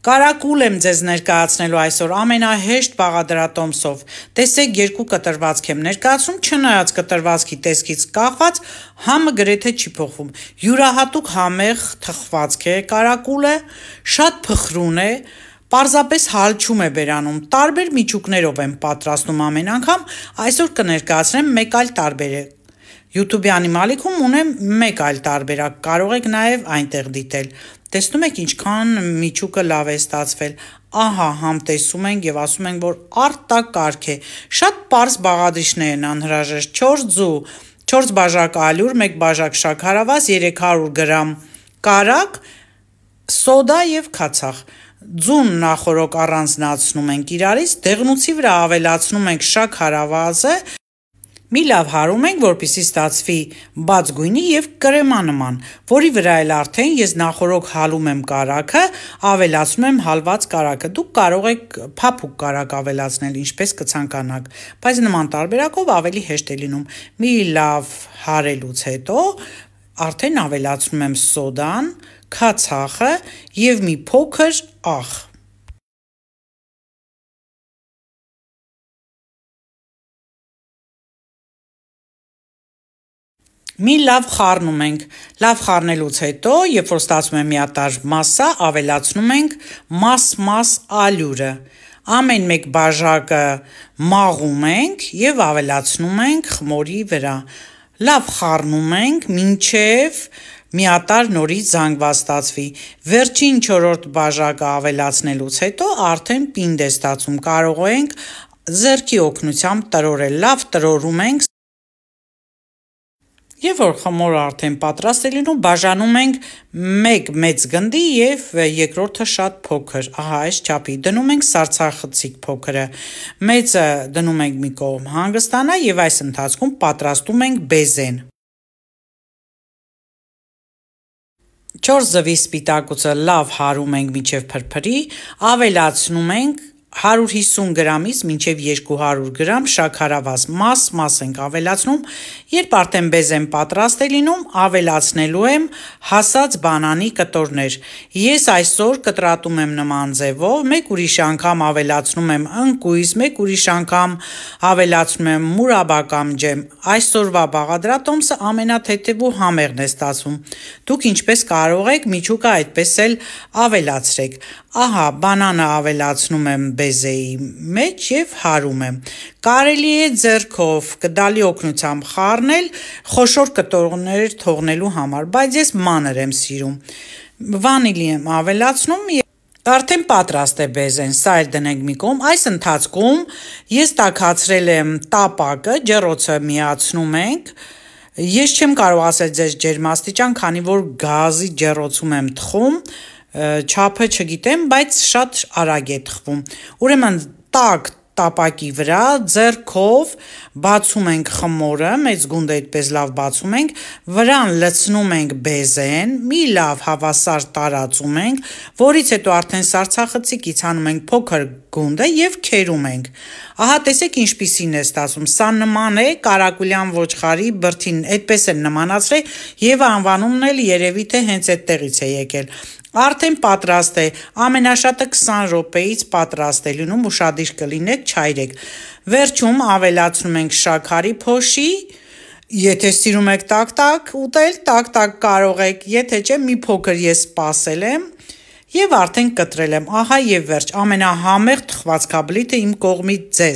Կարակուլ եմ ձեզ ներկայացնելու այսօր ամենահեշտ բաղադրատոմսով։ Տեսեք, երկու կտրվածք եմ ներկայացնում, չնայած կտրվածքի տեսքից կախված համը գրեթե չի փոխվում։ Յուրահատուկ համեղ թխվածք է կարակուլը, շատ փխրուն է, պարզապես հալչում է բերանում։ Տարբեր միջուկներով եմ պատրաստում ամեն անգամ, այսօր կներկայացնեմ մեկ այլ տարբերակ։ YouTube-ի անիմալիքում ունեմ մեկ այլ տարբերակ, կարող եք նաև այնտեղ դիտել։ Տեսնում եք ինչքան միջուկը լավ է ստացվել։ Ահա համտեսում ենք եւ ասում ենք, որ արտակարգ է։ Շատ պարզ բաղադրիչներ են անհրաժեշտ։ 4 ձու, 4 բաժակ ալյուր, 1 բաժակ շաքարավազ, 300 գրամ կարակ, սոդա եւ քացախ։ Ձուն նախորոք առանձնացնում ենք իրարից, դեղնուցի վրա ավելացնում ենք շաքարավազը, մի լավ հարում ենք, որպեսզի ստացվի բաց գույնի եւ կրեմա նման, որի վրա էլ արդեն ես նախորոք հալում եմ կարակը, ավելացնում եմ հալված կարակը։ Դուք կարող եք փափուկ կարակ ավելացնել, ինչպես կցանկանաք, բայց նման տարբերակով ավելի հեշտ է լինում։ Մի լավ հարելուց հետո արդեն ավելացնում եմ սոդան, քացախը եւ մի փոքր աղ։ Մի լավ խառնում ենք, լավ խառնելուց հետո, երբ որ ստացվում է միատարր մասսա, ավելացնում ենք մաս ալյուրը, ամեն մեկ բաժակը մաղում ենք եւ ավելացնում ենք խմորի վրա, լավ խառնում ենք, մինչեւ միատարր նորից զանգված ստացվի, վերջին 4-րդ բաժակը ավելացնելուց հետո արդեն պինդ է ստացվում, կարող ենք ձեռքի օգնությամբ տրորել, լավ տրորում ենք։ Եվ որ խմորը արդեն պատրաստ է լինում, բաժանում ենք մեկ մեծ գնդի եւ երկրորդը շատ փոքր, ահա այս չափի, դնում ենք սարցախցիկ փոքրը, մեծը դնում ենք մի կողմ հանգստանա եւ այս ընթացքում պատրաստում ենք բեզեն։ 4 ձվի սպիտակուցը լավ հարում ենք մինչև փրփրի, ավելացնում ենք 150 գրամից մինչև 200 գրամ շաքարավազ, մաս ենք ավելացնում, երբ արդեն բեզեն պատրաստ է լինում, ավելացնելու եմ հասած բանանի կտորներ։ Ես այսօր կտրատում եմ նման ձևով, մեկ ուրիշ անգամ ավելացնում եմ ընկույզ, մեկ ուրիշ անգամ ավելացնում եմ մուրաբա ջեմ։ Այսօրվա բաղադրատոմսը ամենաթեթև ու համեղն է ստացվում։ Դուք ինչպես կարող եք միջուկը այդպես էլ ավելացրեք։ Ահա բանանը ավելացնում եմ բեզեի մեջ եւ հարում եմ։ Կարելի է ձեռքով կդալի օգնությամբ խառնել խոշոր կտորներ թողնելու համար, բայց ես մանր եմ սիրում։ Վանիլի եմ ավելացնում եւ արդեն պատրաստ է բեզեն, սա էլ դնենք մի կողմ։ Այս ընթացքում ես տաքացրել եմ տապակը, ջեռոցը միացնում ենք։ Ես չեմ կարող ասել ձեզ ջերմաստիճան, քանի որ գազի ջեռոցում եմ թխում, չափը չգիտեմ, բայց շատ արագ է թխվում։ Ուրեմն տաք տապակի վրա ձեռքով բացում ենք խմորը, մեծ գունդ այդպես լավ բացում ենք, վրան լցնում ենք բեզեն, մի լավ հավասար տարածում ենք, որից հետո արդեն սարցախցիկից հանում ենք փոքր գունդը եւ քերում ենք։ Ահա տեսեք ինչպիսին է ստացվում, սա նման է կարակուլյան ոչխարի բրդին, այդպես են նմանացրել եւ անվանումն էլ երևի թե հենց այդտեղից է եկել։ Արդեն պատրաստ է, ամենաշատը 20 րոպեից պատրաստ է լինում, ուշադիր կլինեք, չայրեք։ Վերջում ավելացնում ենք շաքարի փոշի, եթե սիրում եք տակ-տակ ուտել, տակ-տակ կարող եք, եթե չէ մի փոքր ես սպասել եմ եւ արդեն կտրել եմ, ահա եւ վերջ, ամենահամեղ թխվածքաբլիթը իմ կողմից ձեզ։